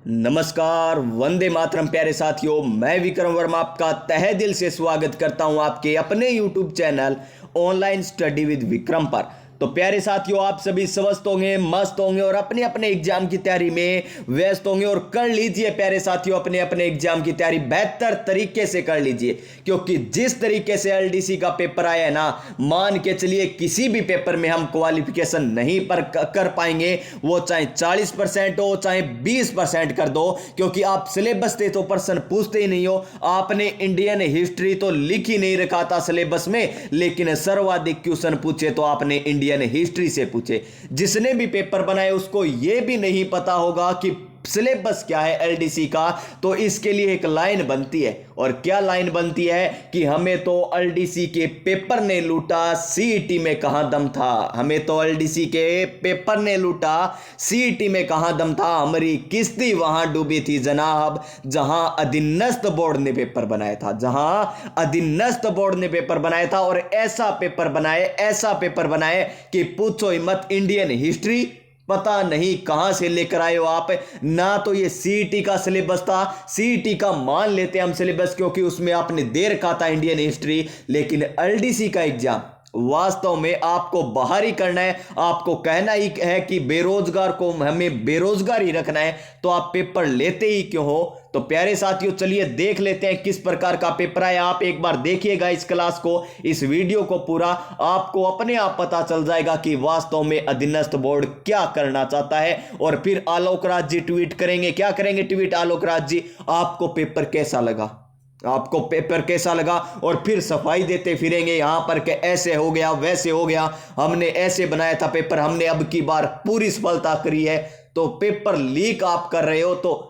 नमस्कार, वंदे मातरम प्यारे साथियों। मैं विक्रम वर्मा आपका तहे दिल से स्वागत करता हूं आपके अपने YouTube channel online study with Vikram पर। तो प्यारे साथियों, आप सभी स्वस्थ होंगे, मस्त होंगे और अपने अपने एग्जाम की तैयारी में व्यस्त होंगे। और कर लीजिए प्यारे साथियों, अपने अपने एग्जाम की तैयारी बेहतर तरीके से कर लीजिए, क्योंकि जिस तरीके से एलडीसी का पेपर आया है ना, मान के चलिए किसी भी पेपर में हम क्वालिफिकेशन नहीं पर कर पाएंगे। वो चाहे 40% हो, चाहे 20% कर दो, क्योंकि आप सिलेबस से तो प्रश्न पूछते ही नहीं हो। आपने इंडियन हिस्ट्री तो लिख ही नहीं रखा था सिलेबस में, लेकिन सर्वाधिक क्वेश्चन पूछे तो आपने इंडियन हिस्ट्री से पूछे। जिसने भी पेपर बनाए उसको यह भी नहीं पता होगा कि सिलेबस क्या है एलडीसी का। तो इसके लिए एक लाइन बनती है, और क्या लाइन बनती है कि हमें तो एलडीसी के पेपर ने लूटा, सीईटी में कहां दम था। हमें तो एलडीसी के पेपर ने लूटा, सीईटी में कहां दम था। हमारी किस्ती वहां डूबी थी जनाब, जहां अधीनस्थ बोर्ड ने पेपर बनाया था, जहां अधीनस्थ बोर्ड ने पेपर बनाया था। और ऐसा पेपर बनाए, ऐसा पेपर बनाए कि पूछो ही मत। इंडियन हिस्ट्री पता नहीं कहां से लेकर आए हो आप। ना तो ये सीईटी का सिलेबस था, सीईटी का मान लेते हम सिलेबस क्योंकि उसमें आपने दे रखा था इंडियन हिस्ट्री, लेकिन एलडीसी का एग्जाम वास्तव में आपको बाहर ही करना है। आपको कहना ही है कि बेरोजगार को हमें बेरोजगार ही रखना है, तो आप पेपर लेते ही क्यों हो। तो प्यारे साथियों, चलिए देख लेते हैं किस प्रकार का पेपर है। आप एक बार देखिएगा इस क्लास को, इस वीडियो को पूरा, आपको अपने आप पता चल जाएगा कि वास्तव में अधीनस्थ बोर्ड क्या करना चाहता है। और फिर आलोक राज जी ट्वीट करेंगे। क्या करेंगे ट्वीट आलोक राज जी? आपको पेपर कैसा लगा, आपको पेपर कैसा लगा, और फिर सफाई देते फिरेंगे यहां पर कि ऐसे हो गया, वैसे हो गया, हमने ऐसे बनाया था पेपर, हमने अब की बार पूरी सफलता करी है। तो पेपर लीक आप कर रहे हो। तो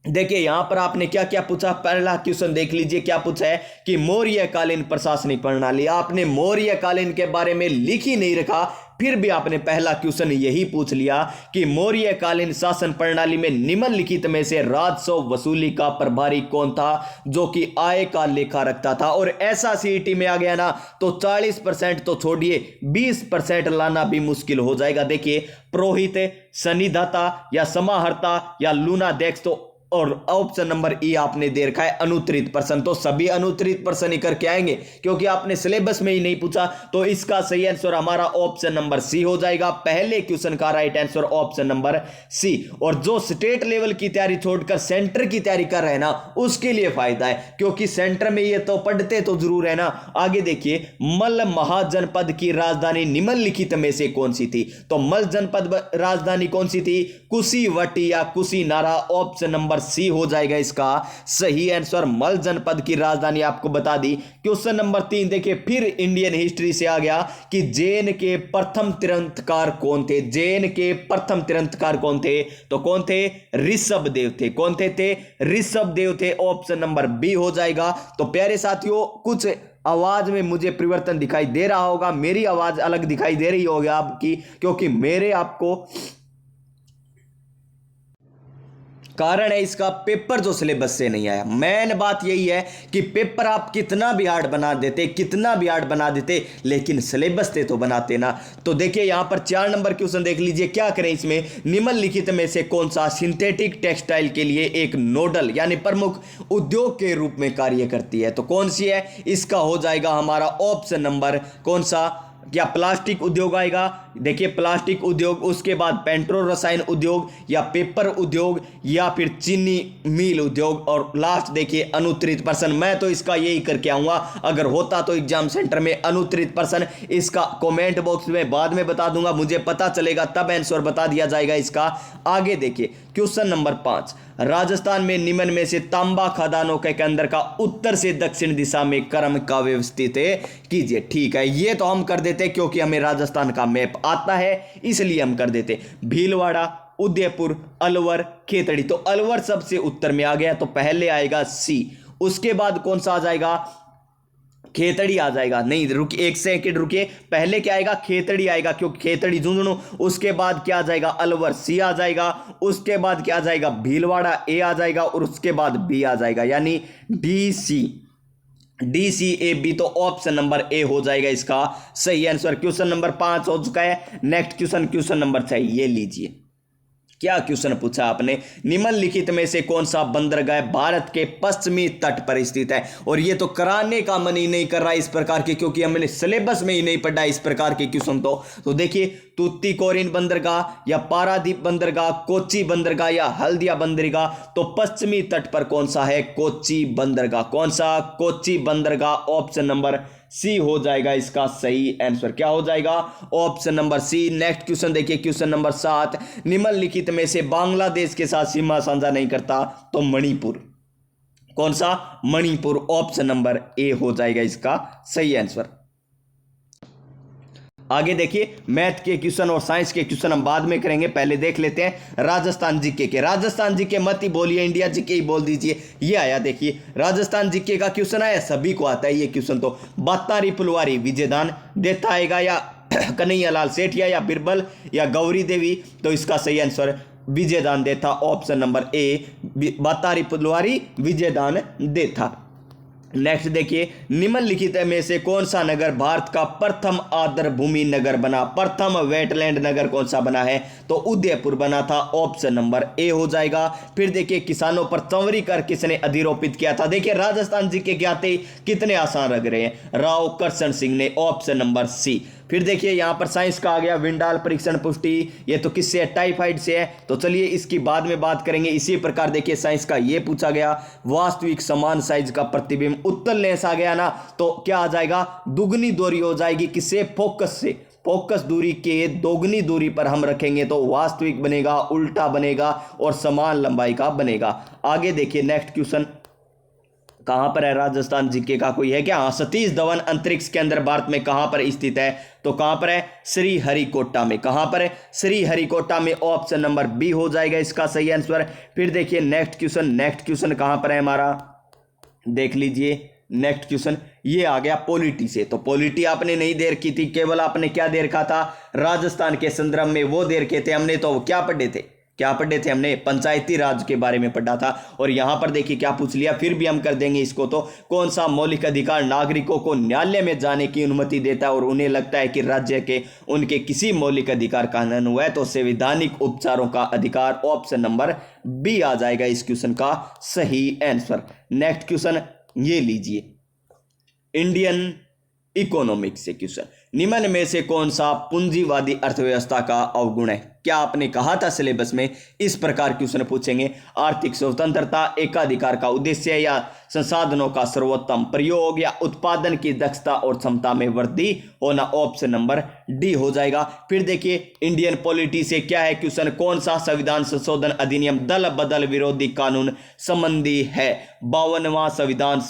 देखिए यहां पर आपने क्या क्या पूछा। पहला क्वेश्चन देख लीजिए, क्या पूछा है कि मौर्यकालीन प्रशासनिक प्रणाली। आपने मौर्यकालीन के बारे में लिख ही नहीं रखा, फिर भी आपने पहला क्वेश्चन यही पूछ लिया कि मौर्यकालीन शासन प्रणाली में निम्नलिखित में से राजस्व वसूली का प्रभारी कौन था, जो कि आय का लेखा रखता था। और ऐसा सीईटी में आ गया ना, तो 40% तो छोड़िए, 20% लाना भी मुश्किल हो जाएगा। देखिए, पुरोहित, सन्निधाता या समाहर्ता या लूनाध्यक्ष, तो और ऑप्शन नंबर ई आपने दे रखा है अनुत्तरित प्रश्न। तो सभी अनुत्तरित प्रश्न ही करके आएंगे, क्योंकि आपने सिलेबस में ही नहीं पूछा। तो इसका सही आंसर हमारा ऑप्शन नंबर सी हो जाएगा। पहले क्वेश्चन का right answer option number C. और जो स्टेट लेवल की तैयारी छोड़कर सेंटर की तैयारी कर रहे हैं ना, उसके लिए फायदा है, क्योंकि सेंटर में ये तो पढ़ते तो जरूर है ना। आगे देखिए, मल्ल महाजनपद की राजधानी निम्नलिखित में से कौन सी थी। तो मल्ल जनपद राजधानी कौन सी थी? कुशीवटी या कुशीनारा। ऑप्शन नंबर सी हो जाएगा इसका सही आंसर। मल्ल जनपद की राजधानी आपको बता दी। क्वेश्चन नंबर 3 देखिए, फिर इंडियन हिस्ट्री से आ गया कि जैन के प्रथम तीर्थंकर कौन थे। जैन के प्रथम तीर्थंकर कौन थे? तो कौन थे? ऋषभ देव थे। कौन थे? ऋषभ देव थे। ऑप्शन नंबर बी हो जाएगा। तो प्यारे साथियों, कुछ आवाज में मुझे परिवर्तन दिखाई दे रहा होगा, मेरी आवाज अलग दिखाई दे रही होगी आपकी, क्योंकि मेरे आपको कारण है इसका, पेपर जो सिलेबस से नहीं आया। मेन बात यही है कि पेपर आप कितना भी हार्ड बना देते, कितना भी हार्ड बना देते, लेकिन सिलेबस से तो बनाते ना। तो देखिए यहां पर 4 नंबर क्वेश्चन देख लीजिए, क्या करें इसमें। निम्नलिखित में से कौन सा सिंथेटिक टेक्सटाइल के लिए एक नोडल यानी प्रमुख उद्योग के रूप में कार्य करती है। तो कौन सी है? इसका हो जाएगा हमारा ऑप्शन नंबर कौन सा? क्या प्लास्टिक उद्योग आएगा? देखिए, प्लास्टिक उद्योग, उसके बाद पेट्रो रसायन उद्योग या पेपर उद्योग या फिर चीनी मिल उद्योग, और लास्ट देखिए अनुत्तरित प्रश्न। मैं तो इसका यही करके आऊंगा, अगर होता तो एग्जाम सेंटर में अनुत्तरित प्रश्न। इसका कमेंट बॉक्स में बाद में बता दूंगा, मुझे पता चलेगा तब आंसर बता दिया जाएगा इसका। आगे देखिए क्वेश्चन नंबर 5, राजस्थान में निम्न में से तांबा खदानों के अंदर का उत्तर से दक्षिण दिशा में क्रम का व्यवस्थित कीजिए। ठीक है, ये तो हम कर देते क्योंकि हमें राजस्थान का मैप आता है, इसलिए हम कर देते। भीलवाड़ा, उदयपुर, अलवर, खेतड़ी। तो अलवर सबसे उत्तर में आ गया, तो पहले आएगा सी। उसके बाद कौन सा आ जाएगा? खेतड़ी आ जाएगा। नहीं रुकिए, एक सेकंड रुकिए, पहले क्या आएगा? खेतड़ी आएगा, क्योंकि खेतड़ी झुंझुनू। उसके बाद क्या आ जाएगा? अलवर सी आ जाएगा। उसके बाद क्या आ जाएगा? भीलवाड़ा ए आ जाएगा, और उसके बाद बी आ जाएगा, यानी D C. D C A B. तो ऑप्शन नंबर ए हो जाएगा इसका सही आंसर। क्वेश्चन नंबर 5 हो चुका है। नेक्स्ट क्वेश्चन, क्वेश्चन नंबर 6 ये लीजिए। क्या क्वेश्चन पूछा आपने, निम्नलिखित में से कौन सा बंदरगाह भारत के पश्चिमी तट पर स्थित है। और ये तो कराने का मन ही नहीं कर रहा इस प्रकार के, क्योंकि हमने सिलेबस में ही नहीं पढ़ा इस प्रकार के क्वेश्चन। तो देखिए, तूतीकोरिन बंदरगाह या पारादीप बंदरगाह, कोच्चि बंदरगाह या हल्दिया बंदरगाह। तो पश्चिमी तट पर कौन सा है, कोच्चि बंदरगाह। कौन सा, कोच्चि बंदरगाह। ऑप्शन नंबर सी हो जाएगा इसका सही आंसर। क्या हो जाएगा, option number C. Next question देखिए, क्वेश्चन नंबर 7, निम्नलिखित में से बांग्लादेश के साथ सीमा साझा नहीं करता। तो मणिपुर। कौन सा, मणिपुर। ऑप्शन नंबर ए हो जाएगा इसका सही आंसर। आगे देखिए, मैथ के क्वेश्चन और साइंस के क्वेश्चन हम बाद में करेंगे, पहले देख लेते हैं राजस्थान जीके के। राजस्थान जीके मत ही बोलिए, इंडिया जीके ही बोल दीजिए। ये आया देखिए, राजस्थान जीके का क्वेश्चन आया, सभी को आता है ये क्वेश्चन। तो बातारी पुलवारी विजयदान देता आएगा, या कन्हैयालाल सेठिया, या बिरबल, या गौरी देवी। तो इसका सही आंसर विजयदान देता। ऑप्शन नंबर ए, बातारी पुलवारी विजयदान देता। नेक्स्ट देखिए, निम्नलिखित में से कौन सा नगर भारत का प्रथम आर्द्र भूमि नगर बना। प्रथम वेटलैंड नगर कौन सा बना है, तो उदयपुर बना था। ऑप्शन नंबर ए हो जाएगा। फिर देखिए, किसानों पर चंवरी कर किसने अधिरोपित किया था। देखिए, राजस्थान जी के क्या थे, कितने आसान लग रहे हैं, राव करसन सिंह ने। Option number C. फिर देखिए, यहां पर साइंस का आ गया, विंडाल परीक्षण पुष्टि। ये तो किससे है, टाइफाइड से है। तो चलिए इसकी बाद में बात करेंगे। इसी प्रकार देखिए, साइंस का ये पूछा गया, वास्तविक समान साइज का प्रतिबिंब उत्तल लेंस आ गया ना, तो क्या आ जाएगा, दुगनी दूरी हो जाएगी। किससे, फोकस से। फोकस दूरी के दोगुनी दूरी पर हम रखेंगे तो वास्तविक बनेगा, उल्टा बनेगा और समान लंबाई का बनेगा। आगे देखिए, नेक्स्ट क्वेश्चन कहां पर है, राजस्थान जीके का कोई है क्या। हाँ, सतीश धवन अंतरिक्ष केंद्र भारत में कहां पर स्थित है, तो कहां पर है, श्रीहरिकोटा में। कहां पर है, श्रीहरिकोटा में। ऑप्शन नंबर बी हो जाएगा इसका सही आंसर। फिर देखिए, नेक्स्ट क्वेश्चन कहां पर है हमारा, देख लीजिए। नेक्स्ट क्वेश्चन ये आ गया पॉलिटी से। तो पॉलिटी आपने नहीं दे रखी थी, केवल आपने क्या दे रखा था, राजस्थान के संदर्भ में वो दे रखे थे हमने। तो क्या पढ़े थे हमने, पंचायती राज के बारे में पढ़ा था। और यहां पर देखिए क्या पूछ लिया, फिर भी हम कर देंगे इसको। तो कौन सा मौलिक अधिकार नागरिकों को न्यायालय में जाने की अनुमति देता है और उन्हें लगता है कि राज्य के उनके किसी मौलिक अधिकार का हनन हुआ है, तो संवैधानिक उपचारों का अधिकार। ऑप्शन नंबर बी आ जाएगा इस क्वेश्चन का सही आंसर। नेक्स्ट क्वेश्चन ये लीजिए, इंडियन इकोनॉमिक्स से क्वेश्चन, निम्न में से कौन सा पूंजीवादी अर्थव्यवस्था का अवगुण है। क्या आपने कहा था सिलेबस में इस प्रकार क्वेश्चन पूछेंगे, आर्थिक स्वतंत्रता, एकाधिकार का उद्देश्य, या संसाधनों का सर्वोत्तम प्रयोग, या उत्पादन की दक्षता और क्षमता में वृद्धि होना। ऑप्शन नंबर डी हो जाएगा। फिर देखिए, इंडियन पॉलिटी से क्या है क्वेश्चन, कौन सा संविधान संशोधन अधिनियम दल बदल विरोधी कानून संबंधी है। 52वां संविधान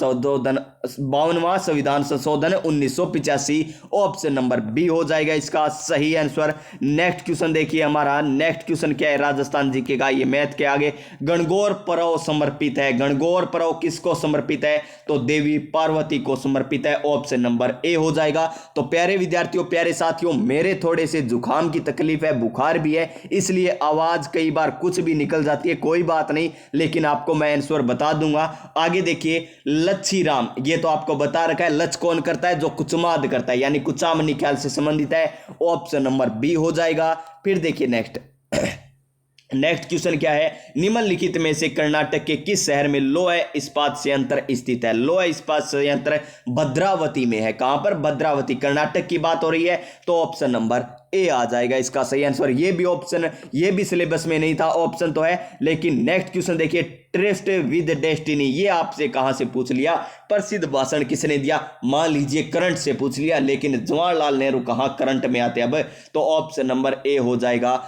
संशोधन 1985। ऑप्शन नंबर बी हो जाएगा इसका सही आंसर। नेक्स्ट क्वेश्चन देखिए, हमारा नेक्स्ट क्वेश्चन क्या है, राजस्थान जीके का, ये मैथ के आगे, गणगौर पर्व समर्पित है। गणगौर पर्व किसको समर्पित है, तो देवी पार्वती को समर्पित है। ऑप्शन नंबर ए हो जाएगा। तो प्यारे विद्यार्थियों, प्यारे साथियों, मेरे थोड़े से जुकाम की तकलीफ है, बुखार भी है, इसलिए आवाज कई बार कुछ भी निकल जाती है, कोई बात नहीं, लेकिन आपको मैं आंसर बता दूंगा। आगे देखिए, लच्छीराम, ये तो आपको बता रखा है, लच कौन करता है, जो कुचमाद करता है, यानी कुचामनी ख्याल से संबंधित है। ऑप्शन नंबर बी हो जाएगा। फिर देखिए नेक्स्ट क्वेश्चन क्या है, निम्नलिखित में से कर्नाटक के किस शहर में लोह इस्पात संयंत्र स्थित है। लोह इस्पात संयंत्र भद्रावती में है। कहां पर, भद्रावती, कर्नाटक की बात हो रही है। तो ऑप्शन नंबर ए आ जाएगा इसका सही आंसर। ये भी सिलेबस में नहीं था, ऑप्शन तो है। लेकिन नेक्स्ट क्वेश्चन देखिए, ट्रस्ट विद डेस्टिनी, ये आपसे कहां से पूछ लिया, प्रसिद्ध भाषण किसने दिया, मान लीजिए करंट से पूछ लिया, लेकिन जवाहरलाल नेहरू कहां करंट में आते अब। तो ऑप्शन नंबर ए हो जाएगा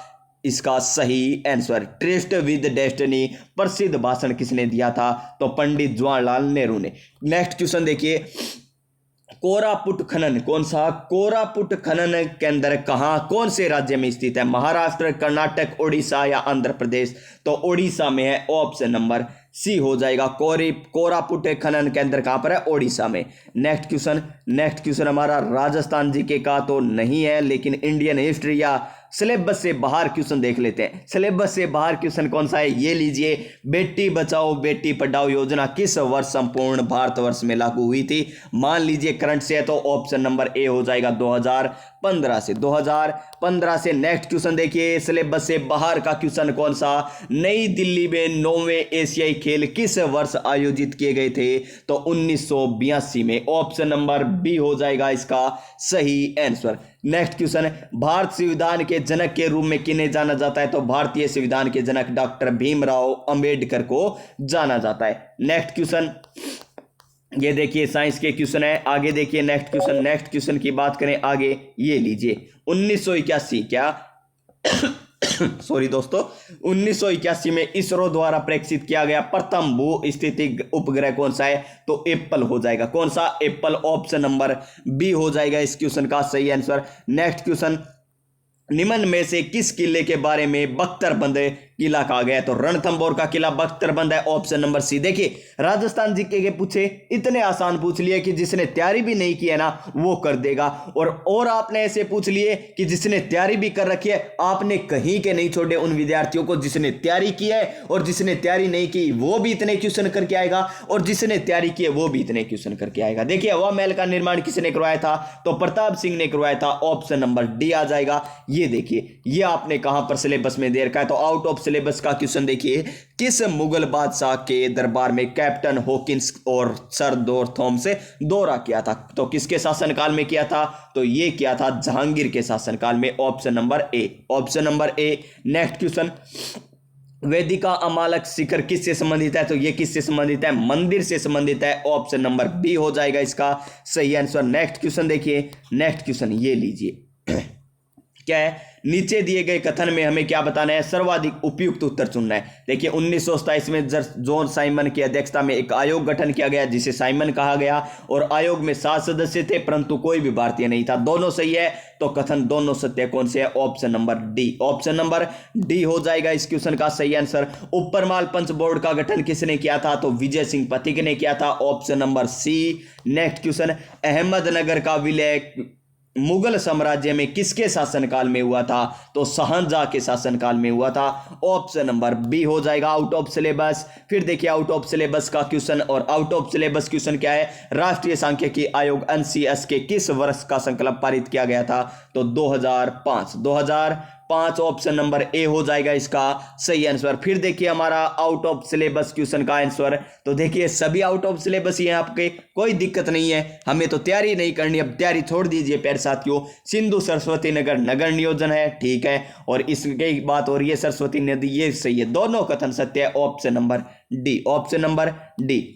इसका सही आंसर। ट्रस्ट विद डेस्टिनी प्रसिद्ध भाषण किसने दिया था, तो पंडित जवाहरलाल नेहरू ने। नेक्स्ट क्वेश्चन देखिए, कोरापुट खनन, कौन सा, कोरापुट खनन केंद्र कहां, कौन से राज्य में स्थित है, महाराष्ट्र, कर्नाटक, ओडिशा या आंध्र प्रदेश। तो ओडिशा में है। ऑप्शन नंबर सी हो जाएगा। कोरापुट खनन केंद्र कहां पर है, ओडिशा में। नेक्स्ट क्वेश्चन हमारा राजस्थान जीके का तो नहीं है, लेकिन इंडियन हिस्ट्री या सिलेबस से बाहर क्वेश्चन देख लेते हैं। सिलेबस से बाहर क्वेश्चन कौन सा है, ये लीजिए। बेटी बचाओ बेटी पढ़ाओ योजना किस वर्ष संपूर्ण भारतवर्ष में लागू हुई थी? मान लीजिए करंट से है तो ऑप्शन नंबर ए हो जाएगा 2015 से। 2015 से। नेक्स्ट क्वेश्चन देखिए, सिलेबस से बाहर का क्वेश्चन कौन सा, नई दिल्ली में 9वें एशियाई खेल किस वर्ष आयोजित किए गए थे? तो 1982 में। ऑप्शन नंबर बी हो जाएगा इसका सही आंसर। नेक्स्ट क्वेश्चन, भारत संविधान के जनक के रूप में किन्हें जाना जाता है? तो भारतीय संविधान के जनक डॉक्टर भीमराव अंबेडकर को जाना जाता है। नेक्स्ट क्वेश्चन, ये देखिए साइंस के क्वेश्चन है। आगे देखिए नेक्स्ट क्वेश्चन। नेक्स्ट क्वेश्चन की बात करें आगे, ये लीजिए 1981 क्या सॉरी दोस्तों, 1981 में इसरो द्वारा प्रेक्षित किया गया प्रथम भू स्थितिक उपग्रह कौन सा है? तो एप्पल हो जाएगा। कौन सा? एप्पल। ऑप्शन नंबर बी हो जाएगा इस क्वेश्चन का सही आंसर। नेक्स्ट क्वेश्चन, निम्न में से किस किले के बारे में बख्तरबंद किला कहा गया है? तो रणथंभौर का किला बख्तरबंद है। Option number C. देखिए राजस्थान जीके के पूछे, इतने आसान पूछ लिए कि जिसने तैयारी भी नहीं की है ना वो कर देगा, और आपने ऐसे पूछ लिए कि जिसने तैयारी भी कर रखी है, आपने कहीं के नहीं छोड़े उन विद्यार्थियों को जिसने तैयारी की है, और जिसने तैयारी नहीं की वो भी इतने क्वेश्चन करके आएगा, और जिसने तैयारी की है वो भी इतने क्वेश्चन करके आएगा। देखिए हवा महल का निर्माण किसने करवाया था? तो प्रताप सिंह ने करवाया था। ऑप्शन नंबर डी आ जाएगा। ये देखिए, ये आपने कहां पर सिलेबस में दे रखा है? तो आउट ऑफ सिलेबस का क्वेश्चन देखिए, किस मुगल बादशाह के दरबार में कैप्टन हॉकिंस और सर दौर थॉमस से दौरा किया था? तो किसके शासनकाल में किया था? तो ये किया था जहांगीर के शासनकाल में। Option number A. Option number A. Next question, वेदिका अमालक शिखर किससे संबंधित है? तो ये किससे संबंधित है? मंदिर से संबंधित है। ऑप्शन नंबर बी हो जाएगा इसका सही आंसर। नेक्स्ट क्वेश्चन देखिए, नेक्स्ट क्वेश्चन ये लीजिए क्या है, नीचे दिए गए कथन में हमें क्या बताना है? सर्वाधिक उपयुक्त उत्तर चुनना है। देखिए 1927 में जॉन साइमन की अध्यक्षता में एक आयोग गठन किया गया जिसे साइमन कहा गया, और आयोग में 7 सदस्य थे परंतु कोई भी भारतीय नहीं था। दोनों सही है, तो कथन दोनों सत्य कौन से है? Option number D. Option number D हो जाएगा इस क्वेश्चन का सही आंसर। ऊपरमाल पंच बोर्ड का गठन किसने किया था? तो विजय सिंह पथिक ने किया था। Option number C. Next question, Ahmednagar का विलय मुगल साम्राज्य में किसके शासनकाल में हुआ था? तो शाहजहां के शासनकाल में हुआ था। ऑप्शन नंबर बी हो जाएगा आउट ऑफ सिलेबस। फिर देखिए आउट ऑफ सिलेबस का क्वेश्चन, और आउट ऑफ सिलेबस क्वेश्चन क्या है? राष्ट्रीय सांख्यिकी आयोग NCS के किस वर्ष का संकल्प पारित किया गया था? तो 2005। 2005 ऑप्शन नंबर ए हो जाएगा इसका सही आंसर। फिर देखिए हमारा आउट ऑफ सिलेबस क्वेश्चन का आंसर, तो देखिए सभी आउट ऑफ सिलेबस ही हैं आपके, कोई दिक्कत नहीं है। हमें तो तैयारी नहीं करनी, अब तैयारी छोड़ दीजिए प्यारे साथियों। सिंधु सरस्वती नगर नगर नियोजन है, ठीक है, और इसकी बात हो रही है सरस्वती नदी, ये सही है। दोनों कथन सत्य है। Option number D. Option number D.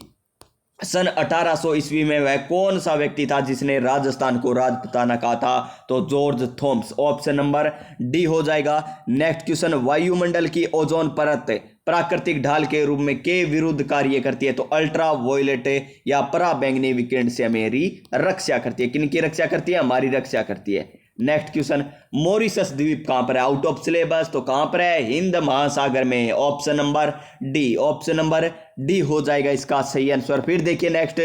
सन 1800 ईस्वी में वह कौन सा व्यक्ति था जिसने राजस्थान को राजपुताना कहा था? तो George Thomas. Option number D हो जाएगा। नेक्स्ट क्वेश्चन, वायुमंडल की ओजोन परत प्राकृतिक ढाल के रूप में के विरुद्ध कार्य करती है? तो अल्ट्रा वायलेट या पराबैंगनी विकिरण से हमारी रक्षा करती है। किन की रक्षा करती है? हमारी रक्षा करती है। नेक्स्ट क्वेश्चन, मॉरिशस द्वीप कहां पर है? आउट ऑफ सिलेबस, तो कहां पर है? हिंद महासागर में। Option number D. Option number D हो जाएगा इसका सही आंसर। फिर देखिए next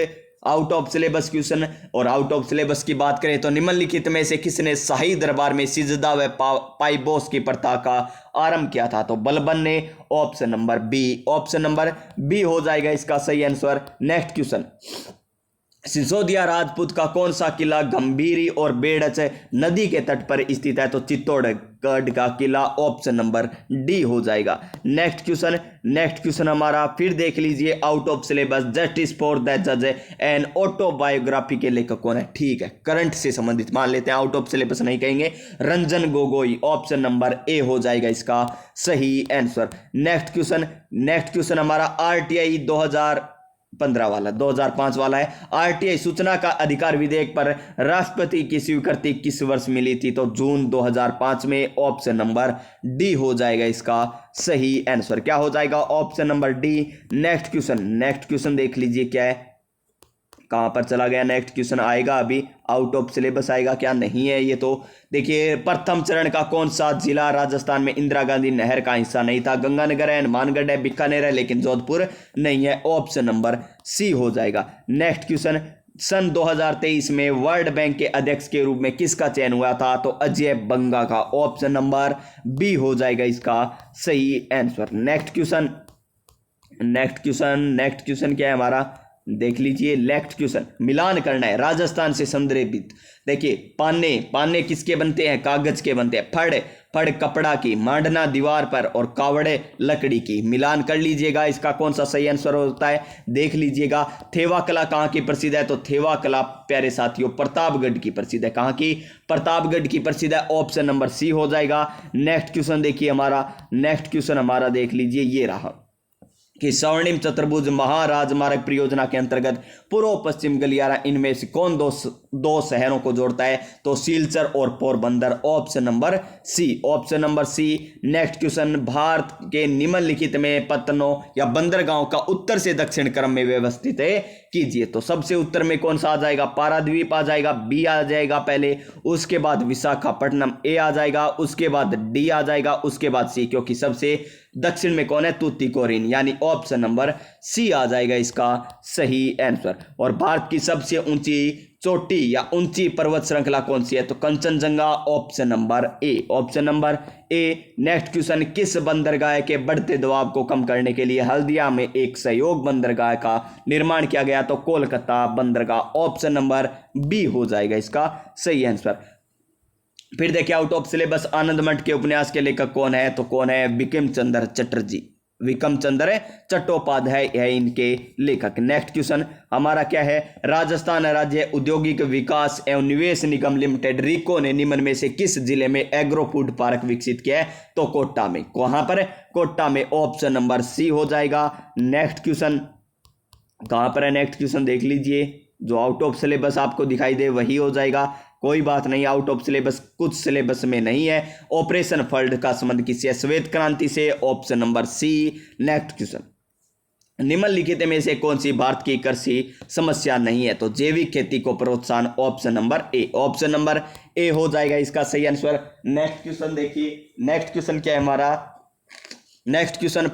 out of syllabus question, और आउट ऑफ सिलेबस की बात करें तो निम्नलिखित में से किसने शाही दरबार में सिजदा व पाइबोस की प्रथा का आरंभ किया था? तो बलबन ने। Option number B. Option number B हो जाएगा इसका सही answer. Next question, Sisodia Rajput का कौन सा किला गंभीरी और बेड़च नदी के तट पर स्थित है? तो चित्तौड़गढ़ का किला। ऑप्शन नंबर डी हो जाएगा। नेक्स्ट क्वेश्चन, नेक्स्ट क्वेश्चन हमारा फिर देख लीजिए out of syllabus, justice for the जज एंड ऑटोबायोग्राफी के लेखक कौन है? ठीक है, करंट से संबंधित मान लेते हैं, आउट ऑफ सिलेबस नहीं कहेंगे। Ranjan Gogoi. Option number A हो जाएगा इसका सही answer. Next question, next question हमारा RTI 2015 वाला 2005 वाला है। RTI सूचना का अधिकार विधेयक पर राष्ट्रपति की स्वीकृति किस वर्ष मिली थी? तो जून 2005 में। ऑप्शन नंबर डी हो जाएगा इसका सही आंसर। क्या हो जाएगा? Option number D. Next question, next question देख लीजिए क्या है, कहां पर चला गया? नेक्स्ट क्वेश्चन आएगा अभी, आउट ऑफ सिलेबस आएगा क्या? नहीं है ये तो। देखिए प्रथम चरण का कौन सा जिला राजस्थान में इंदिरा गांधी नहर का हिस्सा नहीं था? गंगानगर है, हनुमानगढ़ है, बीकानेर है, लेकिन जोधपुर नहीं है। ऑप्शन नंबर सी हो जाएगा। नेक्स्ट क्वेश्चन, सन 2023 में वर्ल्ड बैंक के अध्यक्ष के रूप में किसका चयन हुआ था? तो अजय बंगा का। ऑप्शन नंबर बी हो जाएगा इसका सही आंसर। नेक्स्ट क्वेश्चन क्या है हमारा, देख लीजिए। नेक्स्ट क्वेश्चन मिलान करना है राजस्थान से संदर्भित। देखिए, पाने किसके बनते हैं? कागज के बनते हैं। फड़ कपड़ा की, मांडना दीवार पर, और कावड़े लकड़ी की। मिलान कर लीजिएगा, इसका कौन सा सही आंसर होता है देख लीजिएगा। थेवा कला कहाँ की प्रसिद्ध है? तो थेवा कला प्यारे साथियों प्रतापगढ़ की प्रसिद्ध है। कहाँ की? प्रतापगढ़ की प्रसिद्ध है। ऑप्शन नंबर सी हो जाएगा। नेक्स्ट क्वेश्चन देखिए हमारा देख लीजिए, ये रहा कि स्वर्णिम चतुर्भुज महाराजमार्ग परियोजना के अंतर्गत पूर्व पश्चिम गलियारा इनमें से कौन दो शहरों को जोड़ता है? तो सिलचर और Porbandar. Option number C. Next question, Bharat के निम्नलिखित में पत्तनों या बंदरगांव का उत्तर से दक्षिण क्रम में व्यवस्थित है कीजिए। तो सबसे उत्तर में कौन सा आ जाएगा? पाराद्वीप आ जाएगा, बी आ जाएगा पहले, उसके बाद विशाखापट्टनम ए आ जाएगा, उसके बाद डी आ जाएगा, उसके बाद सी, क्योंकि सबसे दक्षिण में कौन है? तूतीकोरिन, यानी ऑप्शन नंबर सी आ जाएगा इसका सही आंसर। और भारत की सबसे ऊंची चोटी या ऊंची पर्वत श्रृंखला कौन सी है? तो Kanchenjunga. Option number A. Next question, किस बंदरगाह के बढ़ते दबाव को कम करने के लिए हल्दिया में एक सहयोग बंदरगाह का निर्माण किया गया? तो कोलकाता बंदरगाह। ऑप्शन नंबर बी हो जाएगा इसका सही आंसर। फिर देखिए, आउट ऑफ सिलेबस आनंद मठ के उपन्यास के लेखक कौन है? तो कौन है? विक्रम चंद्र चट्टोपाध्याय है इनके लेखक। नेक्स्ट क्वेश्चन हमारा क्या है? राजस्थान राज्य औद्योगिक विकास एवं निवेश निगम लिमिटेड रिको ने निम्न में से किस जिले में एग्रो फूड पार्क विकसित किया है? तो कोटा में। कहां पर? कोटा में। ऑप्शन नंबर सी हो जाएगा। नेक्स्ट क्वेश्चन कहां पर है? नेक्स्ट क्वेश्चन देख लीजिए, जो आउट ऑफ सिलेबस आपको दिखाई दे वही हो जाएगा, कोई बात नहीं। आउट ऑफ सिलेबस कुछ सिलेबस में नहीं है। ऑपरेशन फ्लड का संबंध किससे? श्वेत क्रांति से। Option number C. Next question, निम्नलिखित में से कौन सी भारत की कृषि समस्या नहीं है? तो जैविक खेती को प्रोत्साहन। ऑप्शन नंबर ए हो जाएगा इसका सही आंसर। नेक्स्ट क्वेश्चन देखिए, नेक्स्ट क्वेश्चन क्या है हमारा? नेक्स्ट क्वेश्चन,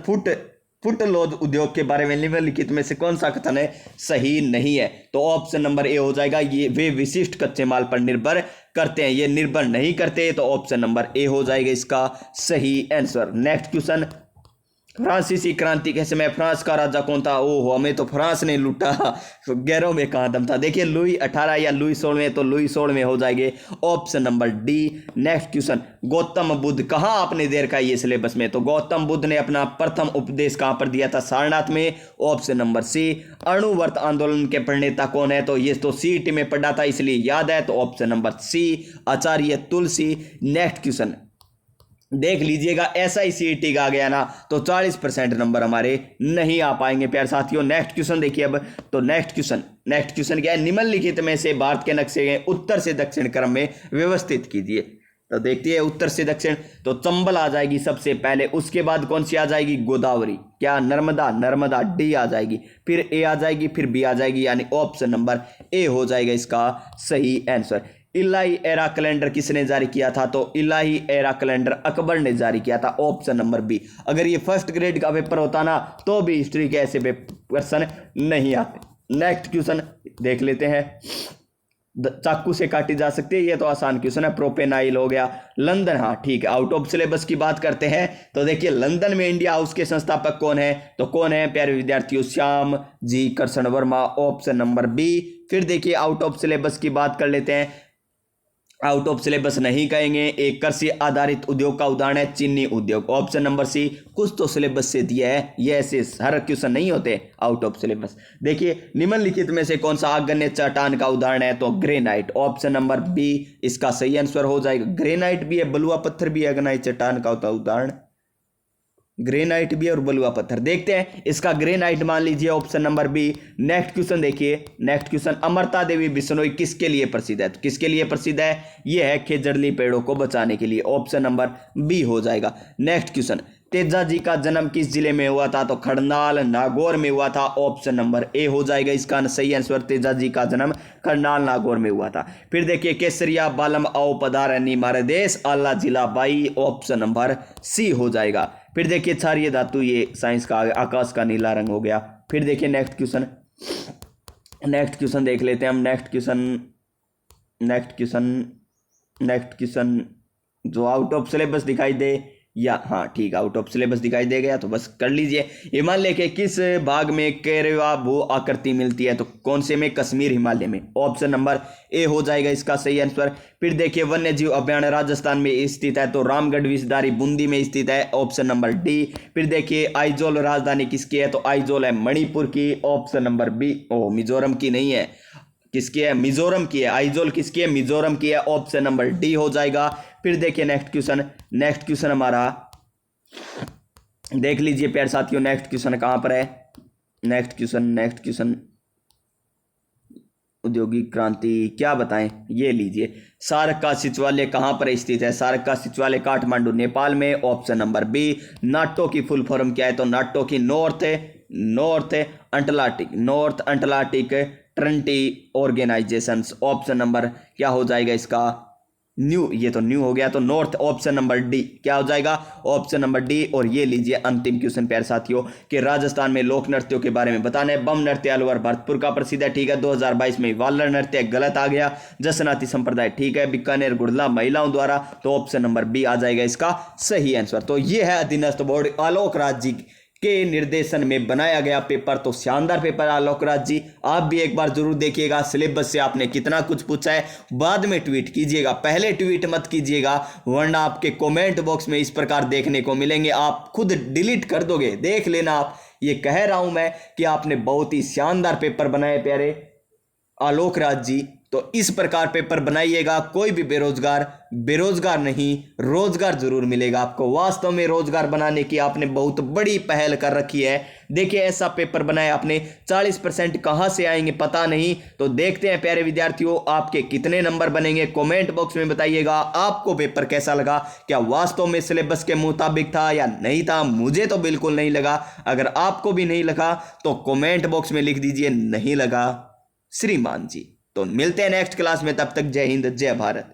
फुटलोज उद्योग के बारे में निम्नलिखित में से कौन सा कथन है सही नहीं है? तो ऑप्शन नंबर ए हो जाएगा, ये वे विशिष्ट कच्चे माल पर निर्भर करते हैं, ये निर्भर नहीं करते। तो ऑप्शन नंबर ए हो जाएगा इसका सही आंसर। नेक्स्ट क्वेश्चन, फ्रांसीसी क्रांति के समय फ्रांस का राजा कौन था? ओहो, हमें तो फ्रांस ने लूटा, गैरों में कहाँ दम था। देखिए, लुई 18 या लुई 16, तो लुई 16 हो जाएंगे। Option number D. Next question, Gautam Buddha कहाँ आपने देर का ये सिलेबस में? तो गौतम बुद्ध ने अपना प्रथम उपदेश कहाँ पर दिया था? सारनाथ में। ऑप्शन नंबर सी। अणुव्रत आंदोलन के प्रणेता कौन है? तो ये तो सीईटी में पढ़ा था इसलिए याद है। तो ऑप्शन नंबर सी, आचार्य तुलसी। नेक्स्ट क्वेश्चन देख लीजिएगा, ऐसा ही सीईटी का आ गया ना तो 40% नंबर हमारे नहीं आ पाएंगे प्यारे साथियों। नेक्स्ट क्वेश्चन देखिए अब। तो नेक्स्ट क्वेश्चन क्या है? निम्नलिखित में से भारत के नक्शे उत्तर से दक्षिण क्रम में व्यवस्थित कीजिए। तो देखते हैं उत्तर से दक्षिण, तो चंबल आ जाएगी सबसे पहले, उसके बाद कौन सी आ जाएगी? गोदावरी। क्या? नर्मदा डी आ जाएगी, फिर ए आ जाएगी, फिर बी आ जाएगी, यानी ऑप्शन नंबर ए हो जाएगा इसका सही आंसर। इलाही एरा कैलेंडर किसने जारी किया था? तो इलाही एरा कैलेंडर अकबर ने जारी किया था। Option number B. अगर ये फर्स्ट ग्रेड का पेपर होता ना तो भी हिस्ट्री के ऐसे क्वेश्चन नहीं आते। नेक्स्ट क्वेश्चन देख लेते हैं, चाकू से काटी जा सकती है, ये तो आसान क्वेश्चन है। प्रोपेनाइल हो गया। लंदन, हाँ ठीक है। आउट ऑफ सिलेबस की बात करते हैं तो देखिए, लंदन में इंडिया हाउस के संस्थापक कौन है? तो कौन है प्यारे विद्यार्थियों? Shyam ji Krishna Varma. Option number B. फिर देखिए, आउट ऑफ सिलेबस की बात कर लेते हैं। आउट ऑफ सिलेबस नहीं कहेंगे, एक कृषि आधारित उद्योग का उदाहरण है चीनी उद्योग। Option number C. कुछ तो सिलेबस से दिया है, ये ऐसे हर क्वेश्चन नहीं होते आउट ऑफ सिलेबस। देखिए, निम्नलिखित में से कौन सा आग्नेय चट्टान का उदाहरण है? तो ग्रेनाइट। ऑप्शन नंबर बी इसका सही आंसर हो जाएगा। ग्रेनाइट भी है, बलुआ पत्थर भी है, आग्नेय चट्टान का होता उदाहरण। ग्रेनाइट भी और बलुआ पत्थर। देखते हैं इसका ग्रेनाइट मान लीजिए option number B. Next question देखिए, नेक्स्ट क्वेश्चन, अमरता देवी बिश्नोई किसके लिए प्रसिद्ध है? तो किसके लिए प्रसिद्ध है? ये है खेजड़ली पेड़ों को बचाने के लिए। ऑप्शन नंबर बी हो जाएगा। नेक्स्ट क्वेश्चन, तेजा जी का जन्म किस जिले में हुआ था? तो खड़नाल नागौर में हुआ था। ऑप्शन नंबर ए हो जाएगा इसका सही आंसर। तेजा जी का जन्म खड़नाल नागौर में हुआ था। फिर देखिए, केसरिया बालम आओ पधारनी मारे देश आला जिला बाई। ऑप्शन नंबर सी हो जाएगा। फिर देखिए, क्षारीय धातु, ये साइंस का आकाश का नीला रंग हो गया। फिर देखिए नेक्स्ट क्वेश्चन, नेक्स्ट क्वेश्चन देख लेते हैं हम। नेक्स्ट क्वेश्चन जो आउट ऑफ सिलेबस दिखाई दे, या हाँ ठीक है, आउट ऑफ सिलेबस दिखाई दे गया तो बस कर लीजिए। हिमालय के किस भाग में केरवा भू आकृति मिलती है? तो कौन से में? कश्मीर हिमालय में। ऑप्शन नंबर ए हो जाएगा इसका सही आंसर। फिर देखिए वन्य जीव अभ्यारण्य राजस्थान में स्थित है, तो रामगढ़ विषधारी बूंदी में स्थित है, ऑप्शन नंबर डी। फिर देखिए आइजोल राजधानी किसकी है? तो आइजोल है मणिपुर की, ऑप्शन नंबर बी। ओ मिजोरम की नहीं है, किसकी है? मिजोरम की है। आइजोल किसकी है? मिजोरम की है, ऑप्शन नंबर डी हो जाएगा। फिर देखिए नेक्स्ट क्वेश्चन हमारा देख लीजिए प्यारे साथियों। नेक्स्ट क्वेश्चन कहां पर है? नेक्स्ट क्वेश्चन औद्योगिक क्रांति क्या बताएं, ये लीजिए। सार्क का सचिवालय कहां पर स्थित है? सार्क का सचिवालय काठमांडू नेपाल में, ऑप्शन नंबर बी। नाटो की फुल फॉर्म क्या है? तो नाटो की north Atlantic twenty organisations, option number क्या हो जाएगा इसका? न्यू, ये तो न्यू हो गया, तो नॉर्थ, ऑप्शन नंबर डी क्या हो जाएगा? Option number D. और ये लीजिए अंतिम क्वेश्चन प्यारे साथियों कि राजस्थान में लोक नृत्यों के बारे में बताना है। बम नृत्य अलवर भरतपुर का प्रसिद्ध है, ठीक है। 2022 में वालर नृत्य गलत आ गया। जसनाती संप्रदाय ठीक है। बीकानेर गुड़ला महिलाओं द्वारा, तो ऑप्शन नंबर बी आ जाएगा इसका सही आंसर। तो ये है अधीनस्थ बोर्ड आलोक राज जी के निर्देशन में बनाया गया पेपर। तो शानदार पेपर आलोक राज जी, आप भी एक बार जरूर देखिएगा। सिलेबस से आपने कितना कुछ पूछा है बाद में ट्वीट कीजिएगा, पहले ट्वीट मत कीजिएगा, वरना आपके कमेंट बॉक्स में इस प्रकार देखने को मिलेंगे, आप खुद डिलीट कर दोगे। देख लेना आप, ये कह रहा हूं मैं कि आपने बहुत ही शानदार पेपर बनाए प्यारे आलोक राज जी। तो इस प्रकार पेपर बनाइएगा, कोई भी बेरोजगार नहीं, रोजगार जरूर मिलेगा आपको। वास्तव में रोजगार बनाने की आपने बहुत बड़ी पहल कर रखी है। देखिए ऐसा पेपर बनाया आपने, 40% कहां से आएंगे पता नहीं। तो देखते हैं प्यारे विद्यार्थियों आपके कितने नंबर बनेंगे, कमेंट बॉक्स में बताइएगा। आपको पेपर कैसा लगा? क्या वास्तव में सिलेबस के मुताबिक था या नहीं था? मुझे तो बिल्कुल नहीं लगा। अगर आपको भी नहीं लगा तो कमेंट बॉक्स में लिख दीजिए नहीं लगा श्रीमान जी। तो मिलते हैं नेक्स्ट क्लास में, तब तक जय हिंद जय भारत।